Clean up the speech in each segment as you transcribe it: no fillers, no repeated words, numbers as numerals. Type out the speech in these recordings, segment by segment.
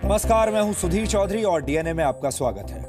नमस्कार, मैं हूं सुधीर चौधरी और डीएनए में आपका स्वागत है।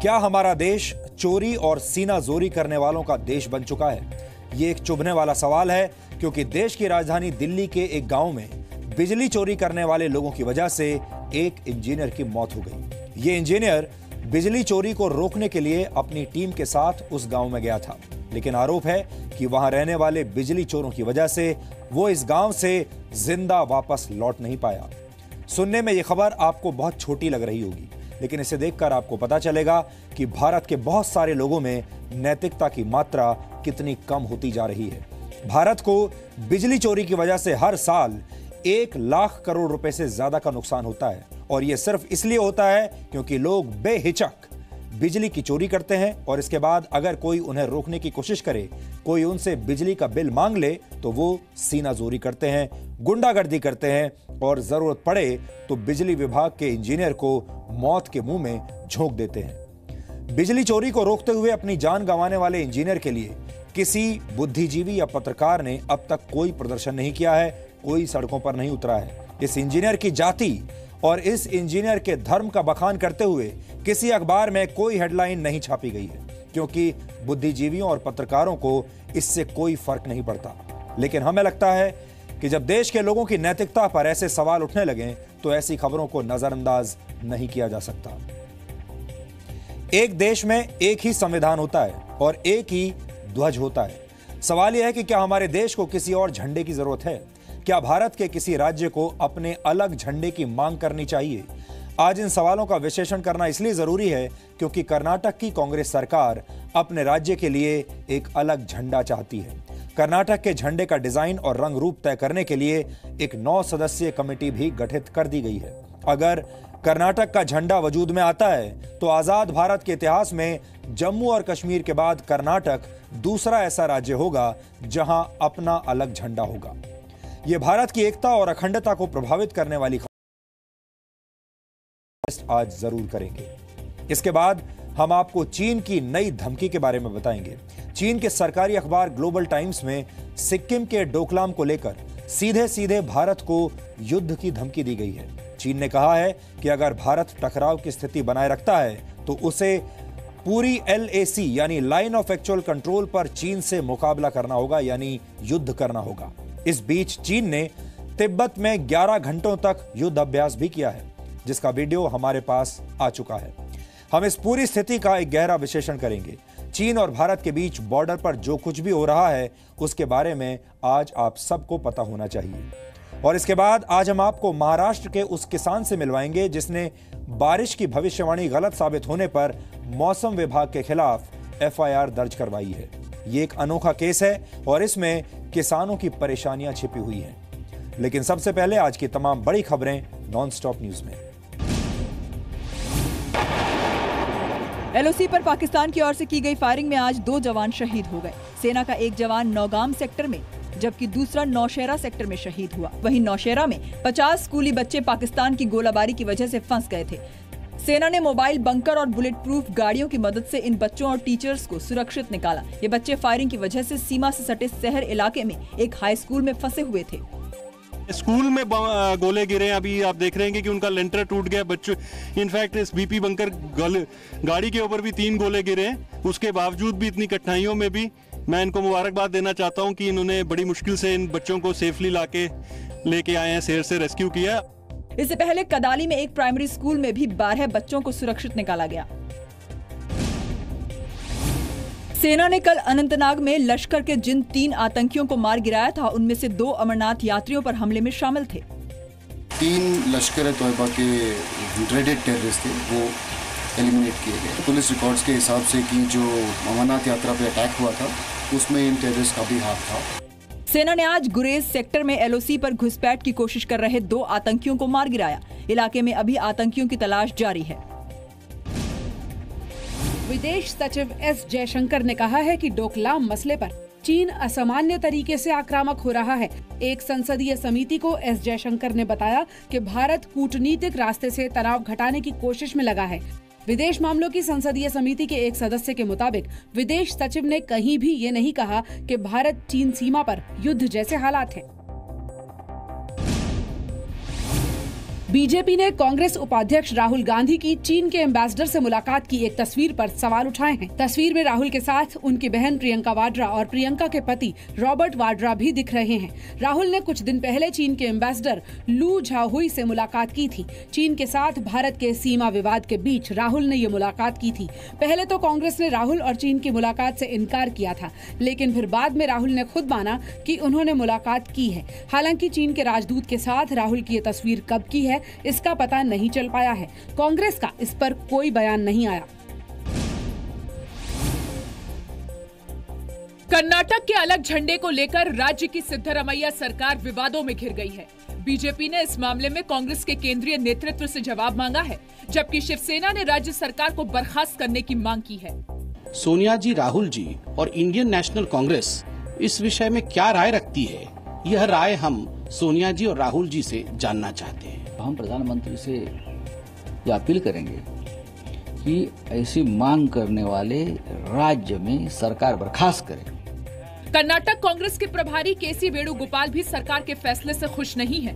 क्या हमारा देश चोरी और सीना जोरी करने वालों का देश बन चुका है? ये एक चुभने वाला सवाल है, क्योंकि देश की राजधानी दिल्ली के एक गांव में बिजली चोरी करने वाले लोगों की वजह से एक इंजीनियर की मौत हो गई। ये इंजीनियर बिजली चोरी को रोकने के लिए अपनी टीम के साथ उस गांव में गया था, लेकिन आरोप है कि वहां रहने वाले बिजली चोरों की वजह से वो इस गांव से जिंदा वापस लौट नहीं पाया। सुनने में यह खबर आपको बहुत छोटी लग रही होगी, लेकिन इसे देखकर आपको पता चलेगा कि भारत के बहुत सारे लोगों में नैतिकता की मात्रा कितनी कम होती जा रही है। भारत को बिजली चोरी की वजह से हर साल 1 लाख करोड़ रुपए से ज्यादा का नुकसान होता है, और यह सिर्फ इसलिए होता है क्योंकि लोग बेहिचक बिजली की चोरी करते हैं, और इसके बाद अगर कोई उन्हें रोकने की कोशिश करे, कोई उनसे बिजली का बिल मांग ले, तो वो सीनाजोरी करते हैं, गुंडागर्दी करते हैं, और जरूरत पड़े तो बिजली विभाग के इंजीनियर को मौत के मुंह में झोंक देते हैं। बिजली चोरी को रोकते हुए अपनी जान गंवाने वाले इंजीनियर के लिए किसी बुद्धिजीवी या पत्रकार ने अब तक कोई प्रदर्शन नहीं किया है, कोई सड़कों पर नहीं उतरा है। इस इंजीनियर की जाति और इस इंजीनियर के धर्म का बखान करते हुए किसी अखबार में कोई हेडलाइन नहीं छापी गई है, क्योंकि बुद्धिजीवियों और पत्रकारों को इससे कोई फर्क नहीं पड़ता। लेकिन हमें लगता है कि जब देश के लोगों की नैतिकता पर ऐसे सवाल उठने लगे, तो ऐसी खबरों को नजरअंदाज नहीं किया जा सकता। एक देश में एक ही संविधान होता है और एक ही ध्वज होता है। सवाल यह है कि क्या हमारे देश को किसी और झंडे की जरूरत है? क्या भारत के किसी राज्य को अपने अलग झंडे की मांग करनी चाहिए? आज इन सवालों का विश्लेषण करना इसलिए जरूरी है क्योंकि कर्नाटक की कांग्रेस सरकार अपने राज्य के लिए एक अलग झंडा चाहती है। कर्नाटक के झंडे का डिजाइन और रंग रूप तय करने के लिए एक 9 सदस्यीय कमेटी भी गठित कर दी गई है। अगर कर्नाटक का झंडा वजूद में आता है, तो आजाद भारत के इतिहास में जम्मू और कश्मीर के बाद कर्नाटक दूसरा ऐसा राज्य होगा जहां अपना अलग झंडा होगा। यह भारत की एकता और अखंडता को प्रभावित करने वाली खबर आज जरूर करेंगे। इसके बाद हम आपको चीन की नई धमकी के बारे में बताएंगे। चीन के सरकारी अखबार ग्लोबल टाइम्स में सिक्किम के डोकलाम को लेकर सीधे सीधे भारत को युद्ध की धमकी दी गई है। चीन ने कहा है कि अगर भारत टकराव की स्थिति बनाए रखता है, तो उसे पूरी LAC यानी लाइन ऑफ एक्चुअल कंट्रोल पर चीन से मुकाबला करना होगा, यानी युद्ध करना होगा। इस बीच चीन ने तिब्बत में 11 घंटों तक युद्ध अभ्यास भी किया है, जिसका वीडियो हमारे पास आ चुका है। हम इस पूरी स्थिति का एक गहरा विश्लेषण करेंगे। चीन और भारत के बीच बॉर्डर पर जो कुछ भी हो रहा है, उसके बारे में आज आप सबको पता होना चाहिए। और इसके बाद आज हम आपको महाराष्ट्र के उस किसान से मिलवाएंगे जिसने बारिश की भविष्यवाणी गलत साबित होने पर मौसम विभाग के खिलाफ FIR दर्ज करवाई है। ये एक अनोखा केस है और इसमें किसानों की परेशानियां छिपी हुई हैं। लेकिन सबसे पहले आज की तमाम बड़ी खबरें नॉनस्टॉप न्यूज में। LOC पर पाकिस्तान की ओर से की गई फायरिंग में आज 2 जवान शहीद हो गए। सेना का एक जवान नौगाम सेक्टर में, जबकि दूसरा नौशेरा सेक्टर में शहीद हुआ। वहीं नौशेरा में 50 स्कूली बच्चे पाकिस्तान की गोलाबारी की वजह से फंस गए थे। सेना ने मोबाइल बंकर और बुलेट प्रूफ गाड़ियों की मदद से इन बच्चों और टीचर्स को सुरक्षित निकाला। ये बच्चे फायरिंग की वजह से सीमा से सटे शहर इलाके में एक हाई स्कूल में फंसे हुए थे। स्कूल में गोले गिरे। अभी आप देख रहे हैं कि उनका लेंटर टूट गया। बच्चों, इनफैक्ट इस BP बंकर गाड़ी के ऊपर भी 3 गोले गिरे हैं। उसके बावजूद भी, इतनी कठिनाइयों में भी, मैं इनको मुबारकबाद देना चाहता हूं कि इन्होंने बड़ी मुश्किल से इन बच्चों को सेफली लेके आए हैं, शहर से रेस्क्यू किया। इससे पहले कदाली में एक प्राइमरी स्कूल में भी 12 बच्चों को सुरक्षित निकाला गया। सेना ने कल अनंतनाग में लश्कर के जिन 3 आतंकियों को मार गिराया था, उनमें से 2 अमरनाथ यात्रियों पर हमले में शामिल थे। 3 लश्कर तोयबा के ड्रेडेड टेररिस्ट थे, वो एलिमिनेट किए गए। पुलिस रिकॉर्ड्स के हिसाब से कि जो अमरनाथ यात्रा पे अटैक हुआ था, उसमें इन टेररिस्ट का भी हाथ था। सेना ने आज गुरेज सेक्टर में LOC पर घुसपैठ की कोशिश कर रहे 2 आतंकियों को मार गिराया। इलाके में अभी आतंकियों की तलाश जारी है। विदेश सचिव S जयशंकर ने कहा है कि डोकलाम मसले पर चीन असामान्य तरीके से आक्रामक हो रहा है। एक संसदीय समिति को S जयशंकर ने बताया कि भारत कूटनीतिक रास्ते से तनाव घटाने की कोशिश में लगा है। विदेश मामलों की संसदीय समिति के एक सदस्य के मुताबिक विदेश सचिव ने कहीं भी ये नहीं कहा कि भारत चीन सीमा पर युद्ध जैसे हालात हैं। बीजेपी ने कांग्रेस उपाध्यक्ष राहुल गांधी की चीन के एम्बेसडर से मुलाकात की एक तस्वीर पर सवाल उठाए हैं। तस्वीर में राहुल के साथ उनकी बहन प्रियंका वाड्रा और प्रियंका के पति रॉबर्ट वाड्रा भी दिख रहे हैं। राहुल ने कुछ दिन पहले चीन के एम्बेसडर लू झाहुई से मुलाकात की थी। चीन के साथ भारत के सीमा विवाद के बीच राहुल ने ये मुलाकात की थी। पहले तो कांग्रेस ने राहुल और चीन की मुलाकात से इनकार किया था, लेकिन फिर बाद में राहुल ने खुद माना कि उन्होंने मुलाकात की है। हालांकि चीन के राजदूत के साथ राहुल की ये तस्वीर कब की है इसका पता नहीं चल पाया है। कांग्रेस का इस पर कोई बयान नहीं आया। कर्नाटक के अलग झंडे को लेकर राज्य की सिद्धरामैया सरकार विवादों में घिर गई है। बीजेपी ने इस मामले में कांग्रेस के केंद्रीय नेतृत्व से जवाब मांगा है, जबकि शिवसेना ने राज्य सरकार को बर्खास्त करने की मांग की है। सोनिया जी, राहुल जी और इंडियन नेशनल कांग्रेस इस विषय में क्या राय रखती है, यह राय हम सोनिया जी और राहुल जी से जानना चाहते हैं। हम प्रधानमंत्री से ये अपील करेंगे कि ऐसी मांग करने वाले राज्य में सरकार बर्खास्त करे। कर्नाटक कांग्रेस के प्रभारी केसी वेणुगोपाल भी सरकार के फैसले से खुश नहीं है।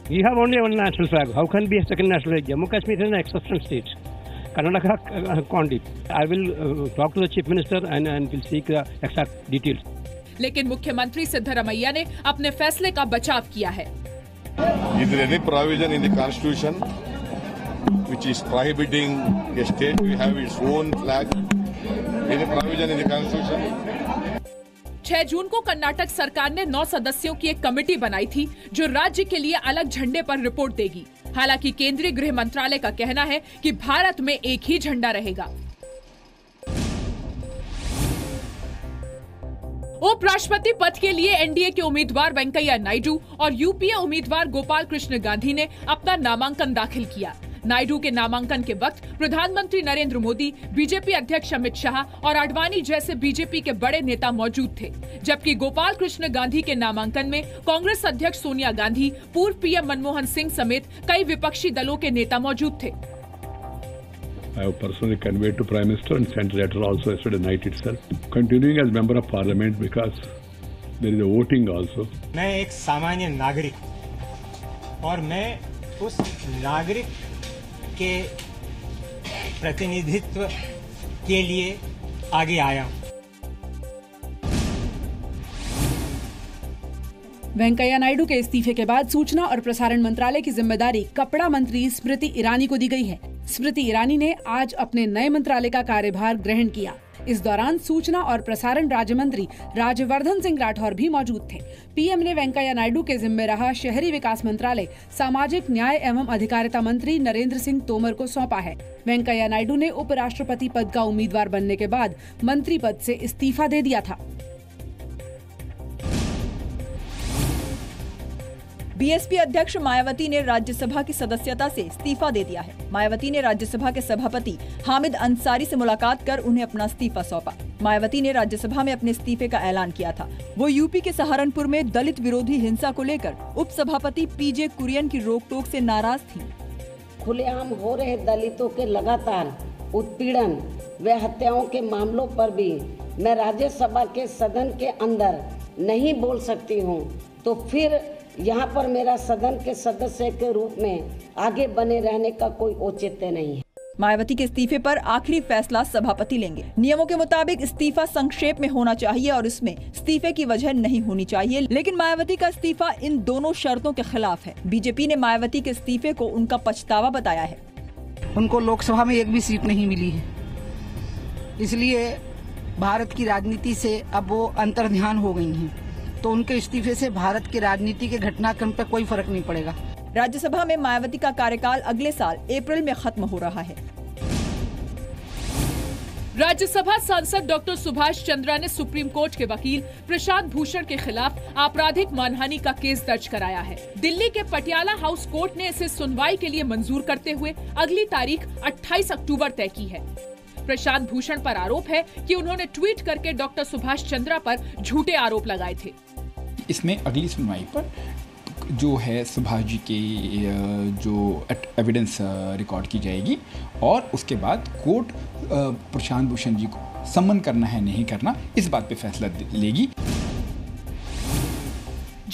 We have only one national flag. How can be a second national flag? Jammu Kashmir is an exception state. Karnataka can't it. I will talk to the chief minister and will seek the exact details. लेकिन मुख्यमंत्री सिद्धरामैया ने अपने फैसले का बचाव किया है। Is there any provision in the constitution which is prohibiting a state to have its own flag? Any provision in the constitution? 6 जून को कर्नाटक सरकार ने 9 सदस्यों की एक कमेटी बनाई थी जो राज्य के लिए अलग झंडे पर रिपोर्ट देगी। हालांकि केंद्रीय गृह मंत्रालय का कहना है कि भारत में एक ही झंडा रहेगा। उपराष्ट्रपति पद के लिए एनडीए के उम्मीदवार वेंकैया नायडू और यूपीए उम्मीदवार गोपाल कृष्ण गांधी ने अपना नामांकन दाखिल किया। नायडू के नामांकन के वक्त प्रधानमंत्री नरेंद्र मोदी, बीजेपी अध्यक्ष अमित शाह और आडवाणी जैसे बीजेपी के बड़े नेता मौजूद थे, जबकि गोपाल कृष्ण गांधी के नामांकन में कांग्रेस अध्यक्ष सोनिया गांधी, पूर्व पीएम मनमोहन सिंह समेत कई विपक्षी दलों के नेता मौजूद थे। I have personally conveyed to Prime Minister and sent a letter also yesterday night itself, continuing as member of Parliament because there is a voting also. मैं एक सामान्य नागरिक और मैं उस नागरिक के प्रतिनिधित्व के लिए आगे आया हूँ। वेंकैया नायडू के इस्तीफे के बाद सूचना और प्रसारण मंत्रालय की जिम्मेदारी कपड़ा मंत्री स्मृति ईरानी को दी गई है। स्मृति ईरानी ने आज अपने नए मंत्रालय का कार्यभार ग्रहण किया। इस दौरान सूचना और प्रसारण राज्य मंत्री राज्यवर्धन सिंह राठौर भी मौजूद थे। पीएम ने वेंकैया नायडू के जिम्मे रहा शहरी विकास मंत्रालय सामाजिक न्याय एवं अधिकारिता मंत्री नरेंद्र सिंह तोमर को सौंपा है। वेंकैया नायडू ने उपराष्ट्रपति पद का उम्मीदवार बनने के बाद मंत्री पद से इस्तीफा दे दिया था। बीएसपी अध्यक्ष मायावती ने राज्यसभा की सदस्यता से इस्तीफा दे दिया है। मायावती ने राज्यसभा के सभापति हामिद अंसारी से मुलाकात कर उन्हें अपना इस्तीफा सौंपा। मायावती ने राज्यसभा में अपने इस्तीफे का ऐलान किया था। वो यूपी के सहारनपुर में दलित विरोधी हिंसा को लेकर उपसभापति पीजे कुरियन की रोक-टोक से नाराज थी। खुलेआम हो रहे दलितों के लगातार उत्पीड़न व हत्याओं के मामलों पर भी मैं राज्यसभा के सदन के अंदर नहीं बोल सकती हूँ, तो फिर यहाँ पर मेरा सदन के सदस्य के रूप में आगे बने रहने का कोई औचित्य नहीं है। मायावती के इस्तीफे पर आखिरी फैसला सभापति लेंगे। नियमों के मुताबिक इस्तीफा संक्षेप में होना चाहिए और इसमें इस्तीफे की वजह नहीं होनी चाहिए, लेकिन मायावती का इस्तीफा इन दोनों शर्तों के खिलाफ है। बीजेपी ने मायावती के इस्तीफे को उनका पछतावा बताया है। उनको लोकसभा में एक भी सीट नहीं मिली है, इसलिए भारत की राजनीति से अब वो अंतर्ध्यान हो गई हैं। तो उनके इस्तीफे से भारत की राजनीति के घटनाक्रम पर कोई फर्क नहीं पड़ेगा। राज्यसभा में मायावती का कार्यकाल अगले साल अप्रैल में खत्म हो रहा है। राज्यसभा सांसद डॉक्टर सुभाष चंद्रा ने सुप्रीम कोर्ट के वकील प्रशांत भूषण के खिलाफ आपराधिक मानहानि का केस दर्ज कराया है। दिल्ली के पटियाला हाउस कोर्ट ने इसे सुनवाई के लिए मंजूर करते हुए अगली तारीख 28 अक्टूबर तय की है। प्रशांत भूषण पर आरोप है कि उन्होंने ट्वीट करके डॉक्टर सुभाष चंद्रा पर झूठे आरोप लगाए थे। इसमें अगली सुनवाई पर जो है सुभाष जी के जो एविडेंस रिकॉर्ड की जाएगी और उसके बाद कोर्ट प्रशांत भूषण जी को सम्मन करना है नहीं करना इस बात पे फैसला लेगी।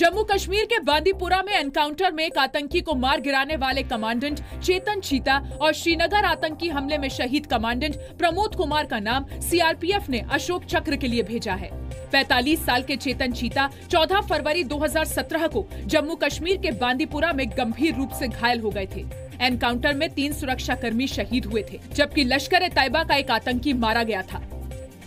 जम्मू कश्मीर के बांदीपुरा में एनकाउंटर में एक आतंकी को मार गिराने वाले कमांडेंट चेतन चीता और श्रीनगर आतंकी हमले में शहीद कमांडेंट प्रमोद कुमार का नाम सीआरपीएफ ने अशोक चक्र के लिए भेजा है। 45 साल के चेतन चीता 14 फरवरी 2017 को जम्मू कश्मीर के बांदीपुरा में गंभीर रूप से घायल हो गए थे। एनकाउंटर में 3 सुरक्षाकर्मी शहीद हुए थे, जबकि लश्कर-ए-तैयबा का एक आतंकी मारा गया था।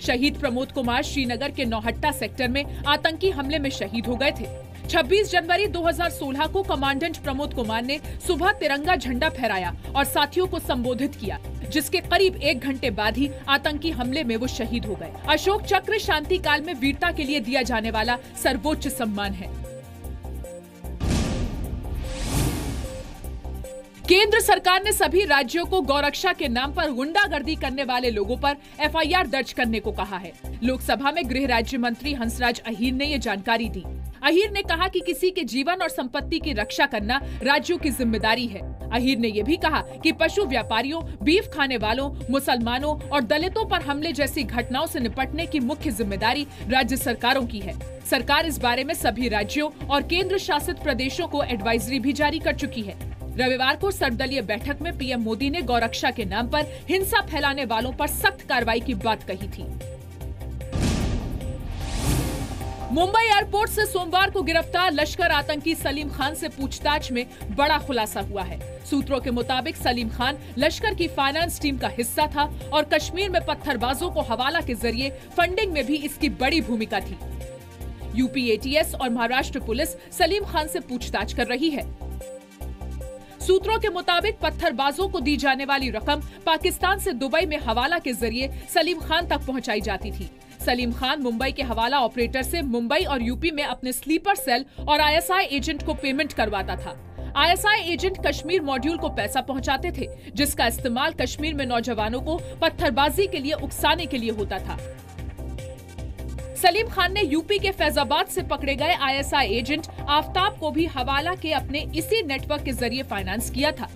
शहीद प्रमोद कुमार श्रीनगर के नौहट्टा सेक्टर में आतंकी हमले में शहीद हो गए थे। 26 जनवरी 2016 को कमांडेंट प्रमोद कुमार ने सुबह तिरंगा झंडा फहराया और साथियों को संबोधित किया, जिसके करीब 1 घंटे बाद ही आतंकी हमले में वो शहीद हो गए। अशोक चक्र शांति काल में वीरता के लिए दिया जाने वाला सर्वोच्च सम्मान है। केंद्र सरकार ने सभी राज्यों को गौरक्षा के नाम पर गुंडागर्दी करने वाले लोगों पर एफआईआर दर्ज करने को कहा है। लोकसभा में गृह राज्य मंत्री हंसराज अहीर ने ये जानकारी दी। अहीर ने कहा कि किसी के जीवन और संपत्ति की रक्षा करना राज्यों की जिम्मेदारी है। अहीर ने ये भी कहा कि पशु व्यापारियों, बीफ खाने वालों, मुसलमानों और दलितों पर हमले जैसी घटनाओं से निपटने की मुख्य जिम्मेदारी राज्य सरकारों की है। सरकार इस बारे में सभी राज्यों और केंद्र शासित प्रदेशों को एडवाइजरी भी जारी कर चुकी है। रविवार को सर्वदलीय बैठक में पीएम मोदी ने गौरक्षा के नाम पर हिंसा फैलाने वालों पर सख्त कार्रवाई की बात कही थी। मुंबई एयरपोर्ट से सोमवार को गिरफ्तार लश्कर आतंकी सलीम खान से पूछताछ में बड़ा खुलासा हुआ है। सूत्रों के मुताबिक सलीम खान लश्कर की फाइनेंस टीम का हिस्सा था और कश्मीर में पत्थरबाजों को हवाला के जरिए फंडिंग में भी इसकी बड़ी भूमिका थी। यूपी एटीएस और महाराष्ट्र पुलिस सलीम खान से पूछताछ कर रही है। सूत्रों के मुताबिक पत्थरबाजों को दी जाने वाली रकम पाकिस्तान से दुबई में हवाला के जरिए सलीम खान तक पहुंचाई जाती थी। सलीम खान मुंबई के हवाला ऑपरेटर से मुंबई और यूपी में अपने स्लीपर सेल और आईएसआई एजेंट को पेमेंट करवाता था। आईएसआई एजेंट कश्मीर मॉड्यूल को पैसा पहुंचाते थे, जिसका इस्तेमाल कश्मीर में नौजवानों को पत्थरबाजी के लिए उकसाने के लिए होता था। सलीम खान ने यूपी के फैजाबाद से पकड़े गए आईएसआई एजेंट आफ्ताब को भी हवाला के अपने इसी नेटवर्क के जरिए फाइनेंस किया था।